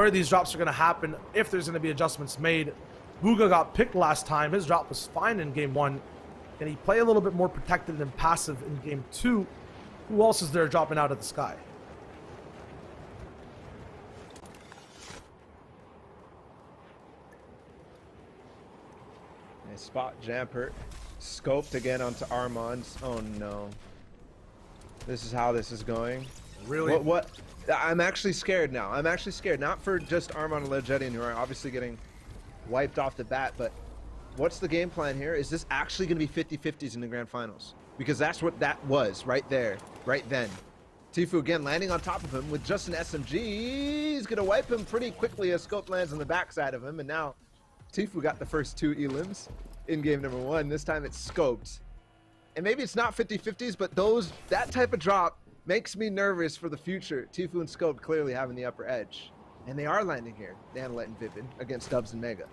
where these drops are going to happen, if there's going to be adjustments made. Booga got picked last time. His drop was fine in game 1. Can he play a little bit more protected and passive in game 2? Who else is there dropping out of the sky? A spot Jampert. Scoped again onto Armand. Oh no. This is how this is going. Really? What? I'm actually scared now. I'm actually scared. Not for just Armand and Legedian, who are obviously getting wiped off the bat, but what's the game plan here? Is this actually going to be 50-50s in the grand finals? Because that's what that was right there, right then. Tfue again landing on top of him with just an SMG. He's going to wipe him pretty quickly as Scope lands on the backside of him, and now Tfue got the first 2 elims in game number 1. This time it's scoped. And maybe it's not 50-50s, but that type of drop makes me nervous for the future. Tfue and Scope clearly having the upper edge. And they are landing here, Danalet and Vivid, against Dubs and Mega.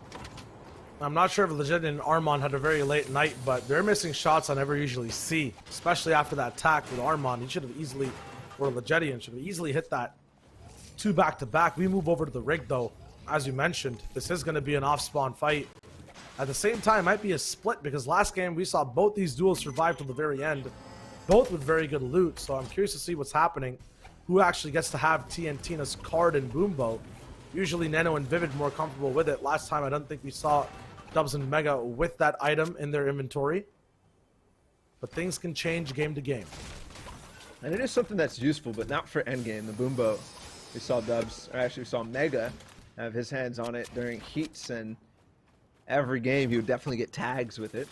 I'm not sure if Legit and Armand had a very late night, but they're missing shots I never usually see, especially after that attack with Armand. He should have easily, or Legedian should have easily hit that 2 back-to-back. We move over to the rig, though. As you mentioned, this is going to be an off-spawn fight. At the same time, it might be a split, because last game we saw both these duels survive till the very end, both with very good loot, so I'm curious to see what's happening. Who actually gets to have TNTina's card and Boombo? Usually Nano and Vivid more comfortable with it. Last time I don't think we saw Dubs and Mega with that item in their inventory. But things can change game to game. And it is something that's useful, but not for endgame. The Boombo, we saw Dubs, or actually we saw Mega have his hands on it during heats, and every game he would definitely get tags with it.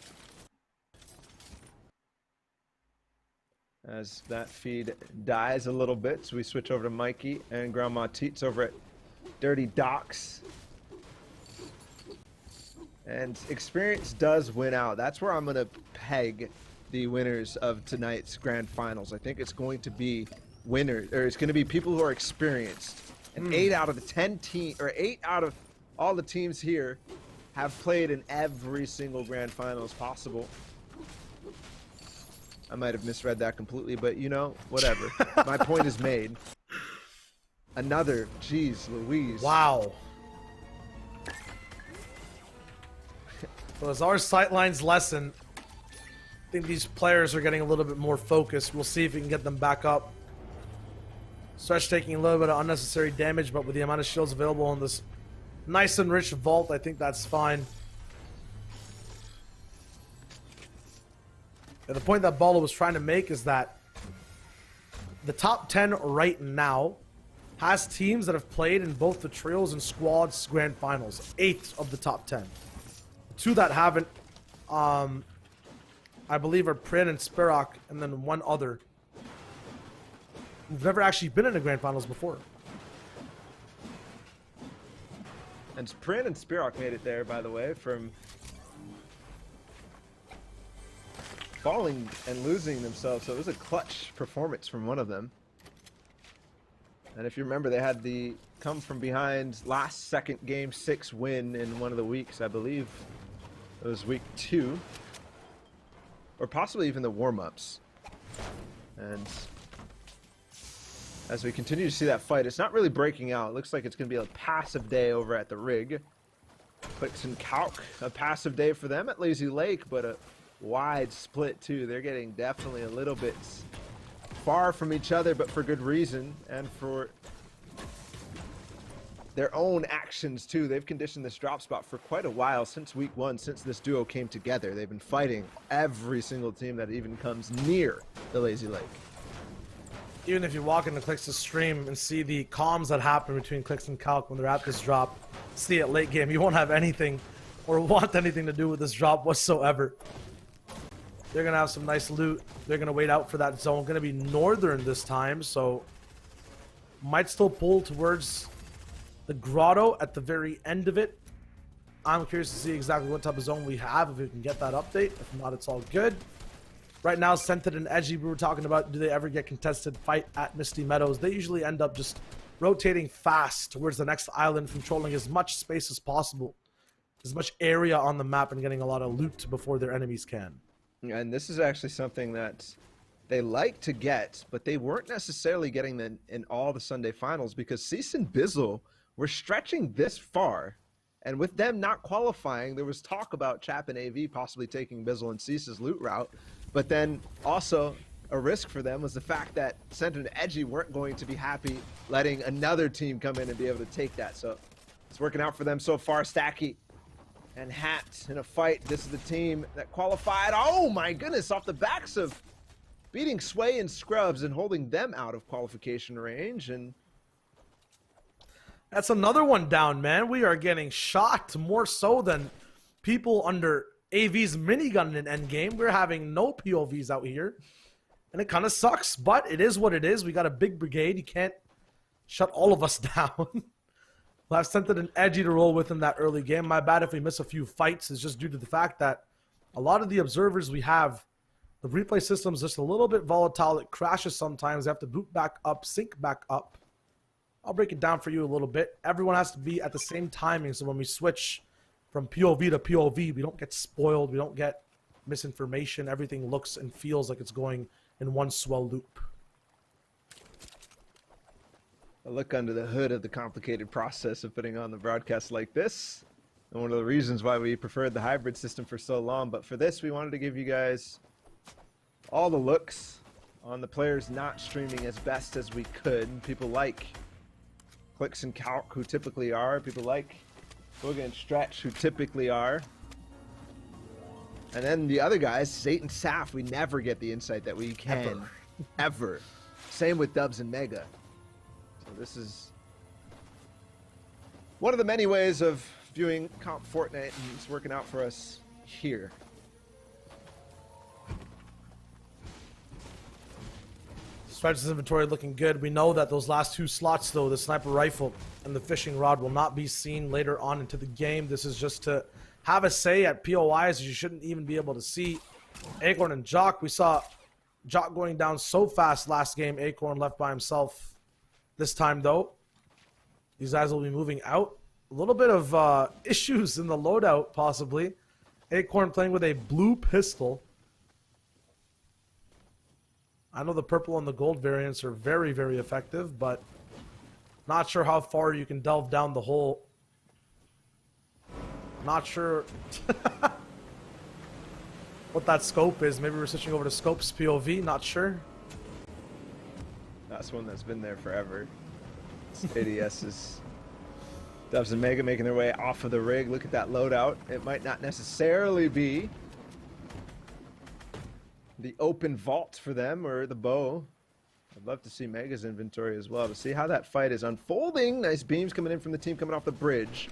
As that feed dies a little bit, so we switch over to Mikey and Grandma Teets over at Dirty Docks. And experience does win out. That's where I'm going to peg the winners of tonight's grand finals. I think it's going to be winners, or it's going to be people who are experienced. And 8 out of the 10 teams, or 8 out of all the teams here have played in every single grand finals possible. I might have misread that completely, but you know, whatever. My point is made. Another, geez, Louise. Wow. So as our sightlines lessen, I think these players are getting a little bit more focused. We'll see if we can get them back up. Stretch taking a little bit of unnecessary damage, but with the amount of shields available in this nice and rich vault, I think that's fine. And the point that Balo was trying to make is that the top 10 right now has teams that have played in both the trios and squads grand finals. 8 of the top 10. 2 that haven't, I believe, are Prin and Spirok, and then 1 other who've never actually been in the grand finals before. And Prin and Spirok made it there, by the way, from falling and losing themselves, so it was a clutch performance from one of them. And if you remember, they had the come from behind last second game 6 win in one of the weeks, I believe it was week 2, or possibly even the warm-ups. And as we continue to see that fight, it's not really breaking out. It looks like it's going to be a passive day over at the rig. Clicks and Calc, a passive day for them at Lazy Lake, but a wide split too. They're getting definitely a little bit far from each other, but for good reason and for their own actions too. They've conditioned this drop spot for quite a while, since week 1, since this duo came together. They've been fighting every single team that even comes near the Lazy Lake. Even if you walk into Clix' stream and see the comms that happen between Clix and Calc when they're at this drop, see it late game, you won't have anything or want anything to do with this drop whatsoever. They're going to have some nice loot. They're going to wait out for that zone. Going to be northern this time, so might still pull towards the grotto at the very end of it. I'm curious to see exactly what type of zone we have, if we can get that update. If not, it's all good. Right now, Scented and Edgy, we were talking about, do they ever get contested fight at Misty Meadows? They usually end up just rotating fast towards the next island, controlling as much space as possible, as much area on the map, and getting a lot of loot before their enemies can. And this is actually something that they like to get, but they weren't necessarily getting them in all the Sunday finals, because Cease and Bizzle we're stretching this far. And with them not qualifying, there was talk about Chap and AV possibly taking Bizzle and Cease's loot route. But then also a risk for them was the fact that Center and Edgy weren't going to be happy letting another team come in and be able to take that. So it's working out for them so far. Stacky and Hat in a fight. This is the team that qualified. Oh my goodness, off the backs of beating Sway and Scrubs and holding them out of qualification range. And that's another one down, man. We are getting shot more so than people under AV's minigun in endgame. We're having no POVs out here. And it kind of sucks, but it is what it is. We got a big brigade. You can't shut all of us down. We'll have Scented and Edgy to roll with in that early game. My bad if we miss a few fights. It's just due to the fact that a lot of the observers we have, the replay system is just a little bit volatile. It crashes sometimes. They have to boot back up, sync back up. I'll break it down for you a little bit. Everyone has to be at the same timing, so when we switch from POV to POV, we don't get spoiled, we don't get misinformation. Everything looks and feels like it's going in one swell loop. A look under the hood of the complicated process of putting on the broadcast like this. And one of the reasons why we preferred the hybrid system for so long. But for this, we wanted to give you guys all the looks on the players not streaming as best as we could. And people like Clicks and Calc, who typically are. People like Booga and Stretch, who typically are. And then the other guys, Zayt and Saf, we never get the insight that we can. Ever. Same with Dubs and Mega. So this is one of the many ways of viewing Comp Fortnite, and it's working out for us here. Stretch's inventory looking good. We know that those last two slots, though, the sniper rifle and the fishing rod, will not be seen later on into the game. This is just to have a say at POIs. You shouldn't even be able to see Acorn and Jock. We saw Jock going down so fast last game. Acorn left by himself this time, though. These guys will be moving out. A little bit of issues in the loadout, possibly. Acorn playing with a blue pistol. I know the purple and the gold variants are very, very effective, but not sure how far you can delve down the hole. Not sure what that scope is. Maybe we're switching over to scopes POV, not sure. That's one that's been there forever. ADS is Dubs and Mega making their way off of the rig. Look at that loadout. It might not necessarily be the open vault for them or the bow. I'd love to see Mega's inventory as well to see how that fight is unfolding. Nice beams coming in from the team coming off the bridge.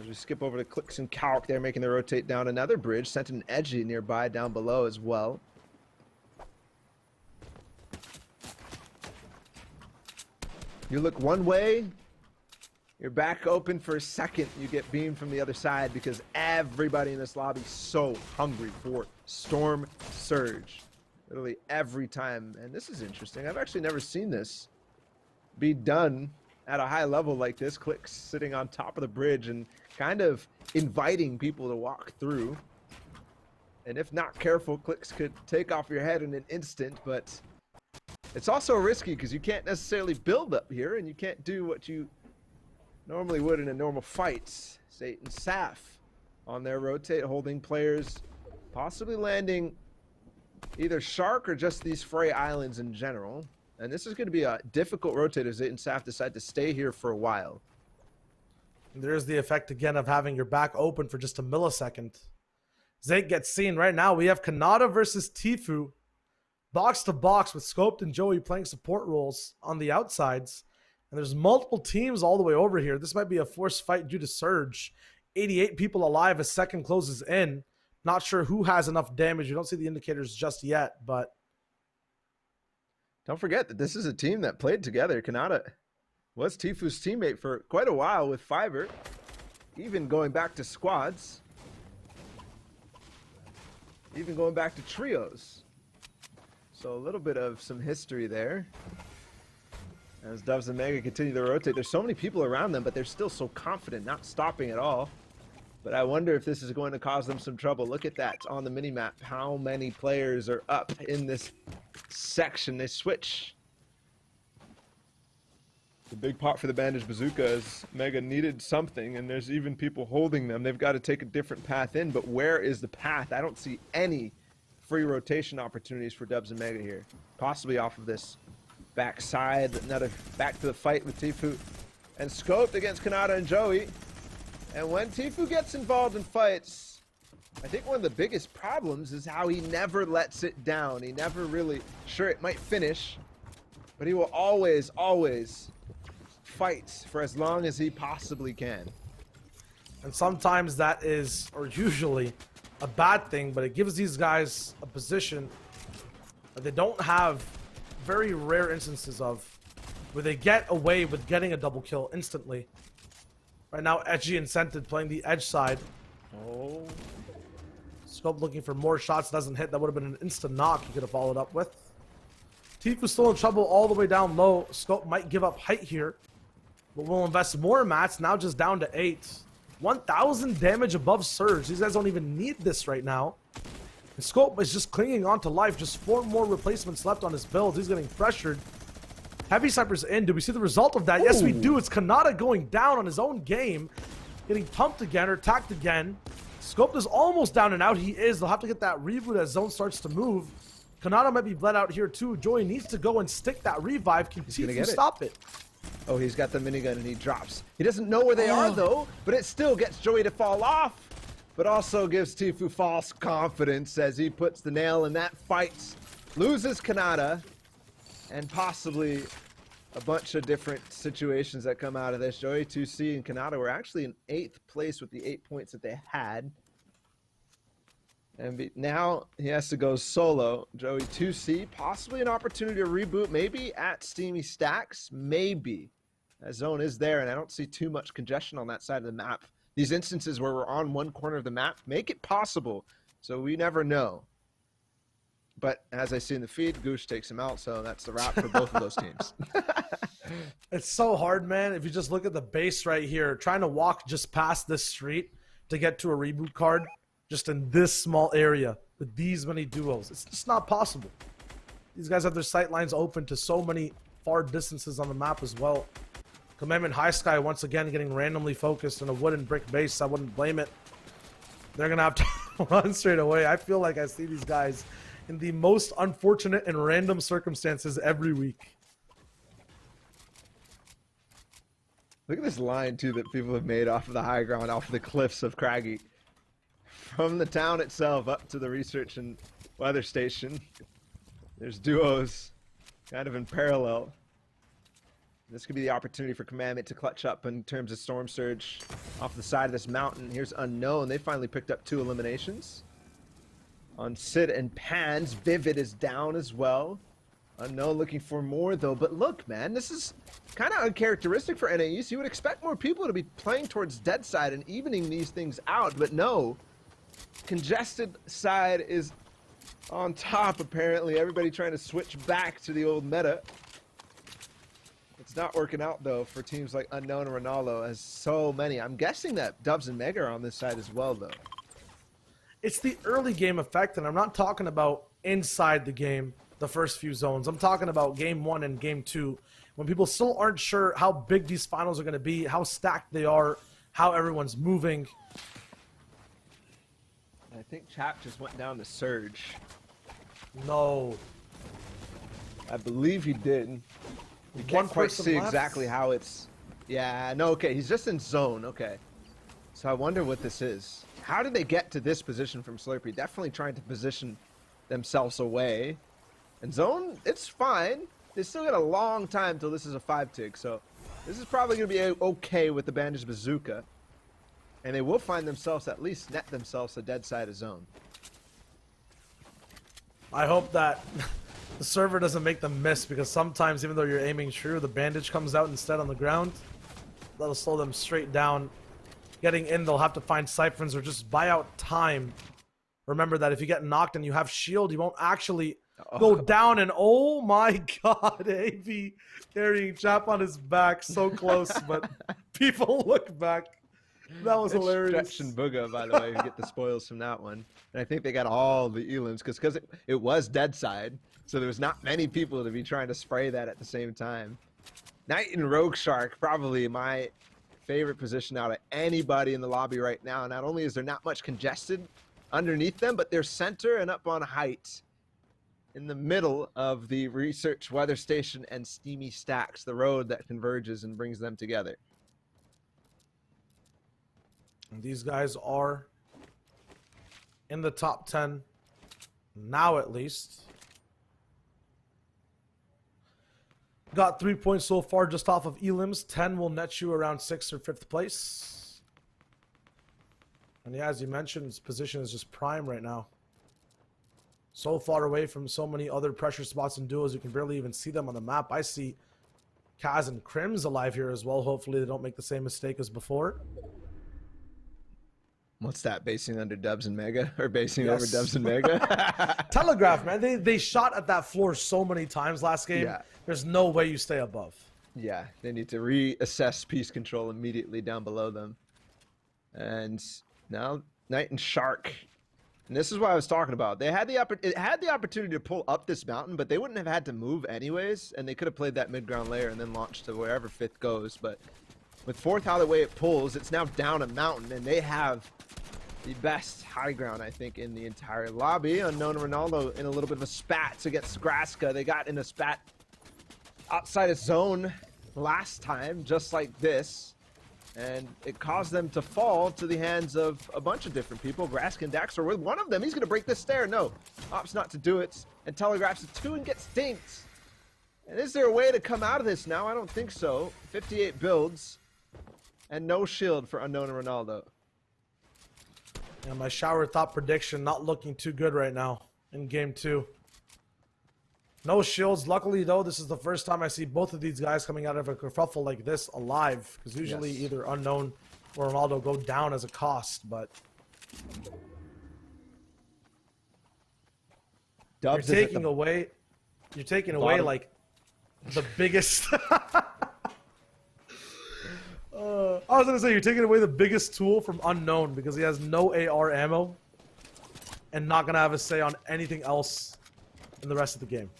As we skip over to Clicks and Calc, they're making their rotate down another bridge. Sent an Edgy nearby down below as well. You look one way, you're back open for a second, you get beamed from the other side because everybody in this lobby is so hungry for Storm Surge. Literally every time. And this is interesting. I've actually never seen this be done at a high level like this. Clicks sitting on top of the bridge and kind of inviting people to walk through. And if not careful, Clicks could take off your head in an instant, but it's also risky because you can't necessarily build up here and you can't do what you normally would in a normal fight. Zayt and Saf on their rotate, holding players, possibly landing either Shark or just these Frey Islands in general. And this is going to be a difficult rotate as Zayt and Saf decide to stay here for a while. There's the effect again of having your back open for just a millisecond. Zayt gets seen right now. We have Kanata versus Tfue. Box to box with Scoped and Joey playing support roles on the outsides. And there's multiple teams all the way over here. This might be a forced fight due to Surge. 88 people alive as second closes in. Not sure who has enough damage. You don't see the indicators just yet, but don't forget that this is a team that played together. Kanata was Tfue's teammate for quite a while with Fiverr, even going back to squads, even going back to trios. So a little bit of some history there. As Dubs and Mega continue to rotate, there's so many people around them, but they're still so confident, not stopping at all. But I wonder if this is going to cause them some trouble. Look at that on the minimap. How many players are up in this section? They switch The big pot for the bandage bazooka is Mega needed something, and there's even people holding them. They've got to take a different path in, but where is the path? I don't see any free rotation opportunities for Dubs and Mega here. Possibly off of this backside, another back to the fight with Tfue. And scoped against Kanata and Joey. And when Tfue gets involved in fights, I think one of the biggest problems is how he never lets it down. He never really, sure it might finish, but he will always, always fight for as long as he possibly can. And sometimes that is, or usually, a bad thing, but it gives these guys a position that they don't have very rare instances of, where they get away with getting a double kill instantly. Right now, Edgy and Scented playing the edge side. Oh. Scope looking for more shots, doesn't hit. That would have been an instant knock he could have followed up with. Tfue's still in trouble all the way down low. Scope might give up height here, but will invest more mats, now just down to 8. 1,000 damage above Surge. These guys don't even need this right now. And Scope is just clinging on to life. Just 4 more replacements left on his build. He's getting pressured. Heavy Sniper's in. Do we see the result of that? Ooh. Yes, we do. It's Kanata going down on his own game. Getting pumped again or attacked again. Scope is almost down and out. He is. They'll have to get that reboot as zone starts to move. Kanata might be bled out here too. Joey needs to go and stick that revive. Can Tfue stop it? Oh, he's got the minigun and he drops. He doesn't know where they are though, but it still gets Joey to fall off. But also gives Tfue false confidence as he puts the nail in that fight. Loses Kanata. And possibly a bunch of different situations that come out of this. Joey 2C and Kanata were actually in 8th place with the 8 points that they had. And now he has to go solo. Joey 2C, possibly an opportunity to reboot, maybe at Steamy Stacks, maybe. That zone is there, and I don't see too much congestion on that side of the map. These instances where we're on one corner of the map make it possible, so we never know. But as I see in the feed, Goosh takes him out, so that's the wrap for both of those teams. It's so hard, man. If you just look at the base right here, trying to walk just past this street to get to a reboot card, just in this small area with these many duos, it's just not possible. These guys have their sight lines open to so many far distances on the map as well. Commandment High Sky once again getting randomly focused in a wooden brick base. I wouldn't blame it. They're going to have to run straight away. I feel like I see these guys in the most unfortunate and random circumstances every week. Look at this line, too, that people have made off of the high ground, off of the cliffs of Craggy. From the town itself up to the research and weather station. There's duos kind of in parallel. This could be the opportunity for Commandment to clutch up in terms of Storm Surge off the side of this mountain. Here's Unknown. They finally picked up 2 eliminations. On Sid and Pans, Vivid is down as well. Unknown looking for more though, but look, man, this is kind of uncharacteristic for NAEs. You would expect more people to be playing towards dead side and evening these things out, but no. Congested side is on top, apparently. Everybody trying to switch back to the old meta. It's not working out though for teams like Unknown and Ronaldo, as so many. I'm guessing that Dubs and Mega are on this side as well though. It's the early game effect, and I'm not talking about inside the game, the first few zones. I'm talking about game 1 and game 2, when people still aren't sure how big these finals are going to be, how stacked they are, how everyone's moving. I think Chap just went down to Surge. No. I believe he did. We can't quite see exactly how it's... Yeah, no, okay, he's just in zone, okay. So I wonder what this is. How did they get to this position from Slurpee? Definitely trying to position themselves away. And zone, it's fine. They still got a long time till this is a 5-tig, so this is probably going to be okay with the Bandage Bazooka. And they will find themselves, at least net themselves a dead side of zone. I hope that the server doesn't make them miss, because sometimes even though you're aiming true, the bandage comes out instead on the ground. That'll slow them straight down. Getting in, they'll have to find siphons or just buy out time. Remember that if you get knocked and you have shield, you won't actually go down. And oh my god, AV carrying Chap on his back, so close, but people look back. That was hilarious. Stretch and Booga, by the way, who get the spoils from that one. And I think they got all the elims because it was dead side, so there was not many people to be trying to spray that at the same time. Knight and Rogue Shark, probably my favorite position out of anybody in the lobby right now. Not only is there not much congested underneath them, but they're center and up on height in the middle of the research weather station and steamy stacks, the road that converges and brings them together. And these guys are in the top 10 now, at least. Got 3 points so far just off of elims. 10 will net you around 6th or 5th place. And yeah, as you mentioned, his position is just prime right now. So far away from so many other pressure spots and duos, you can barely even see them on the map. I see Kaz and Crims alive here as well. Hopefully they don't make the same mistake as before. What's that, basing under Dubs and Mega? Or basing Yes. over Dubs and Mega? Telegraph, man. They shot at that floor so many times last game. Yeah. There's no way you stay above. Yeah, they need to reassess piece control immediately down below them. And now Knight and Shark. And this is what I was talking about. They had the opportunity to pull up this mountain, but they wouldn't have had to move anyways, and they could have played that mid-ground layer and then launched to wherever 5th goes. But with 4th, how the way it pulls, it's now down a mountain, and they have the best high ground, I think, in the entire lobby. Unknown Ronaldo in a little bit of a spat against Graska. They got in a spat outside of zone last time, just like this, and it caused them to fall to the hands of a bunch of different people. Graska and Dax are with one of them. He's going to break this stair. No, opts not to do it, and telegraphs a 2 and gets dinked. And is there a way to come out of this now? I don't think so. 58 builds, and no shield for Unknown and Ronaldo. And my shower thought prediction not looking too good right now in game 2. No shields. Luckily, though, this is the first time I see both of these guys coming out of a kerfuffle like this alive. Because usually either Unknown or Ronaldo go down as a cost. But Dubs you're taking away like the biggest. I was gonna say you're taking away the biggest tool from Unknown because he has no AR ammo and not gonna have a say on anything else in the rest of the game.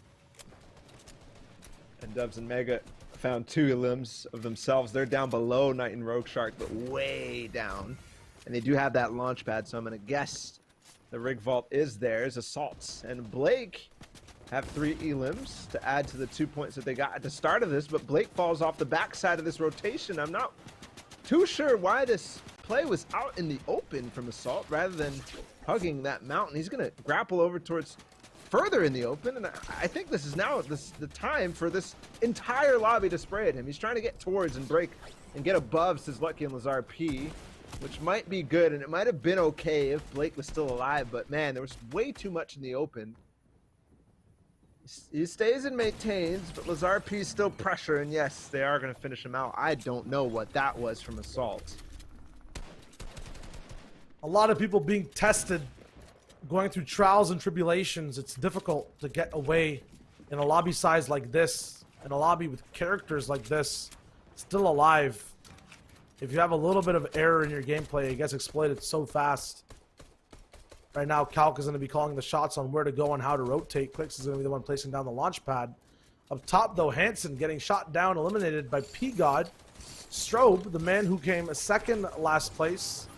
And Dubs and Mega found 2 limbs of themselves. They're down below Knight and Rogue Shark, but way down. And they do have that launch pad, so I'm gonna guess the rig vault is theirs. Assaults and Blake have 3 elims to add to the 2 points that they got at the start of this, but Blake falls off the backside of this rotation. I'm not too sure why this play was out in the open from Assault rather than hugging that mountain. He's going to grapple over towards further in the open, and I think this is now the time for this entire lobby to spray at him. He's trying to get towards and break and get above Sizlucky and Lazar P, which might be good, and it might have been okay if Blake was still alive, but man, there was way too much in the open. He stays and maintains, but Lazar P is still pressure, and yes, they are going to finish him out. I don't know what that was from Assault. A lot of people being tested, going through trials and tribulations. It's difficult to get away in a lobby size like this, in a lobby with characters like this, still alive. If you have a little bit of error in your gameplay, it gets exploited so fast. Right now, Calc is going to be calling the shots on where to go and how to rotate. Clicks is going to be the one placing down the launch pad. Up top, though, Hansen getting shot down, eliminated by P-God. Strobe, the man who came second last place,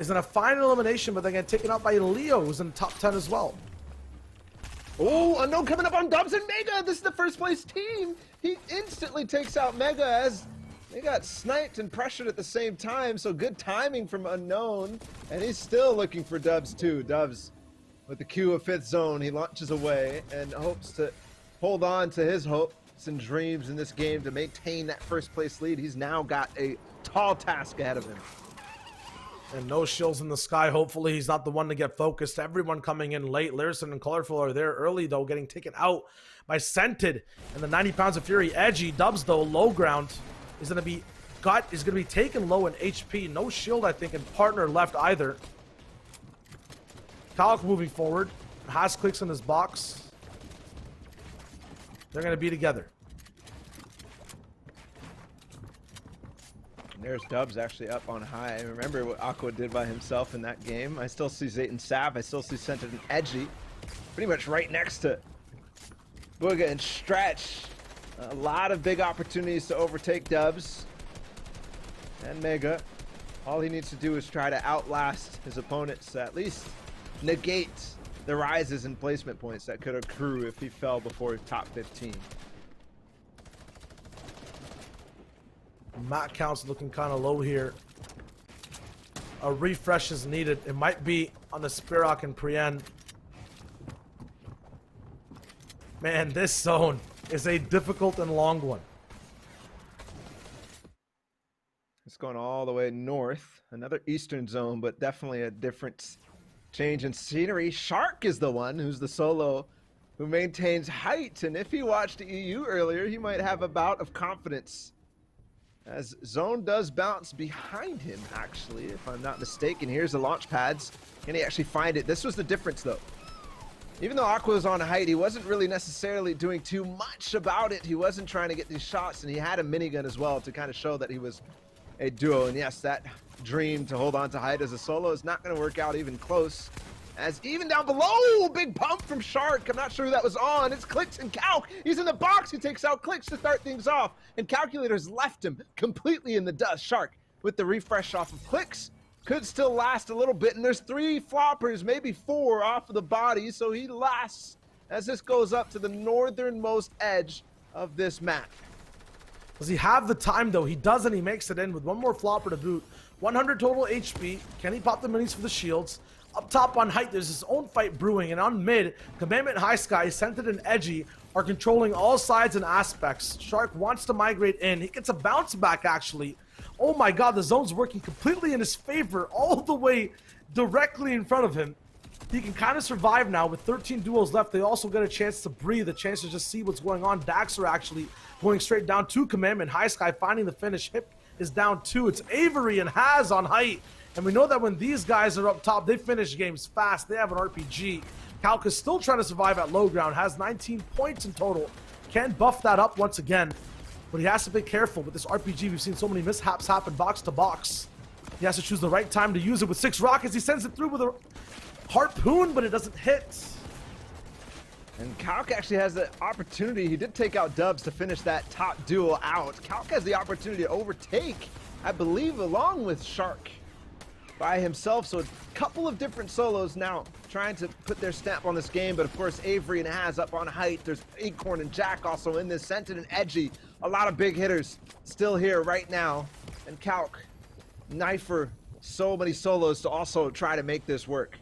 is in a final elimination, but then getting taken out by Leo, who's in the top 10 as well. Oh, Unknown coming up on Dubs and Mega. This is the first place team. He instantly takes out Mega as they got sniped and pressured at the same time, so good timing from Unknown. And he's still looking for Dubs too. Dubs with the Q of 5th zone. He launches away and hopes to hold on to his hopes and dreams in this game to maintain that first place lead. He's now got a tall task ahead of him. And no shields in the sky. Hopefully he's not the one to get focused. Everyone coming in late. Larison and Colorful are there early, though, getting taken out by Scented. And the 90 pounds of fury. Edgy. Dubs, though, low ground. Is going to be taken low in HP. No shield, I think, and partner left either. Kalk moving forward. Has clicks in his box. They're going to be together. There's Dubs actually up on high. I remember what Aqua did by himself in that game. I still see Zayton Sav. I still see Scented and Edgy. Pretty much right next to Booga and Stretch. A lot of big opportunities to overtake Dubs and Mega. All he needs to do is try to outlast his opponents, at least negate the rises in placement points that could accrue if he fell before top 15. Mat count's looking kind of low here. A refresh is needed. It might be on the Spirok and Prien. Man, this zone is a difficult and long one. It's going all the way north. Another eastern zone, but definitely a different change in scenery. Shark is the one who's the solo who maintains height. And if he watched EU earlier, he might have a bout of confidence. As Zone does bounce behind him, actually, if I'm not mistaken. Here's the launch pads. Can he actually find it? This was the difference, though. Even though Aqua was on height, he wasn't really necessarily doing too much about it. He wasn't trying to get these shots, and he had a minigun as well to kind of show that he was a duo. And yes, that dream to hold on to height as a solo is not going to work out even close. As even down below, big pump from Shark. I'm not sure who that was on. It's Clicks and Calc. He's in the box. He takes out Clicks to start things off. And Calculator's left him completely in the dust. Shark with the refresh off of Clicks. Could still last a little bit. And there's 3 floppers, maybe 4 off of the body. So he lasts as this goes up to the northernmost edge of this map. Does he have the time, though? He doesn't. He makes it in with one more flopper to boot. 100 total HP. Can he pop the minis for the shields? Up top on height, there's his own fight brewing, and on mid, Commandment High Sky, Scented and Edgy are controlling all sides and aspects. Shark wants to migrate in. He gets a bounce back, actually. Oh my god, the zone's working completely in his favor, all the way directly in front of him. He can kind of survive now with 13 duos left. They also get a chance to breathe, a chance to just see what's going on. Daxter actually going straight down to Commandment High Sky, finding the finish. Hip is down 2. It's Avery and Haz on height. And we know that when these guys are up top, they finish games fast. They have an RPG. Calc is still trying to survive at low ground, has 19 points in total. Can buff that up once again, but he has to be careful with this RPG. We've seen so many mishaps happen box to box. He has to choose the right time to use it with 6 rockets. He sends it through with a harpoon, but it doesn't hit. And Calc actually has the opportunity. He did take out Dubs to finish that top duo out. Calc has the opportunity to overtake, I believe, along with Shark by himself. So a couple of different solos now trying to put their stamp on this game. But of course, Avery and Haz up on height. There's Acorn and Jack also in this. Scented and Edgy. A lot of big hitters still here right now. And Calc, Knifer, so many solos to also try to make this work.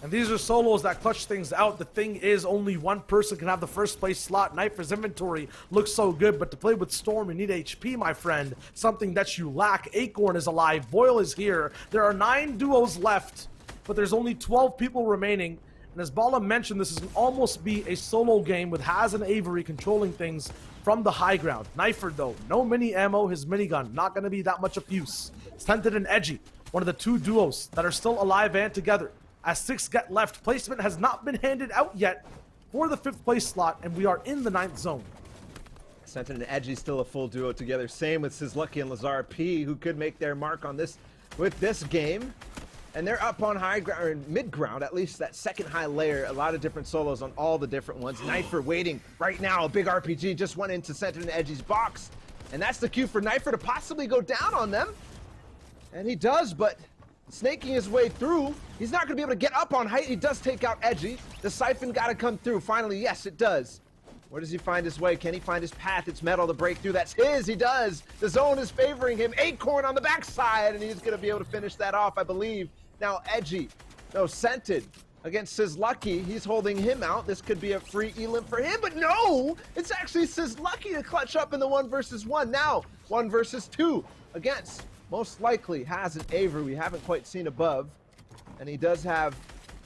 And these are solos that clutch things out. The thing is, only one person can have the first place slot. Knifer's inventory looks so good, but to play with Storm, you need HP, my friend. Something that you lack. Acorn is alive. Boyle is here. There are 9 duos left, but there's only 12 people remaining. And as Bala mentioned, this is almost be a solo game with Haz and Avery controlling things from the high ground. Knifer, though, no mini ammo. His minigun, not going to be that much of use. Scented and Edgy, one of the 2 duos that are still alive and together. As 6 get left, placement has not been handed out yet for the 5th place slot, and we are in the 9th zone. Scented and Edgy still a full duo together. Same with Sizlucky and Lazar P, who could make their mark on this with this game. And they're up on high ground, or mid ground, at least that second high layer. A lot of different solos on all the different ones. Knifer waiting right now. A big RPG just went into Scented and Edgy's box. And that's the cue for Knifer to possibly go down on them. And he does, but snaking his way through. He's not going to be able to get up on height. He does take out Edgy. The siphon got to come through. Finally, yes, it does. Where does he find his way? Can he find his path? It's Metal to break through. That's his. He does. The zone is favoring him. Acorn on the backside, and he's going to be able to finish that off, I believe. Now, Edgy. No, Scented against Sizlucky. He's holding him out. This could be a free elim for him, but no! It's actually Sizlucky to clutch up in the 1 versus 1. Now, 1 versus 2 against most likely Haz an Avery. We haven't quite seen above. And he does have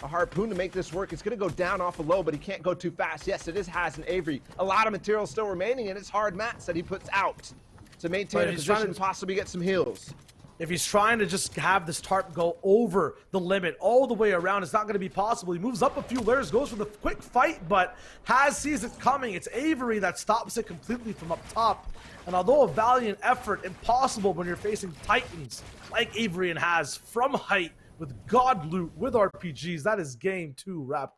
a harpoon to make this work. It's going to go down off a low, but he can't go too fast. Yes, it is Haz an Avery. A lot of material still remaining, and it's hard mats that he puts out to maintain a position and possibly get some heals. If he's trying to just have this tarp go over the limit all the way around, it's not going to be possible. He moves up a few layers, goes for the quick fight, but Haz sees it coming. It's Avery that stops it completely from up top. And although a valiant effort, impossible when you're facing titans like Avery and Haz from height with God loot with RPGs, that is game 2 wrapped up.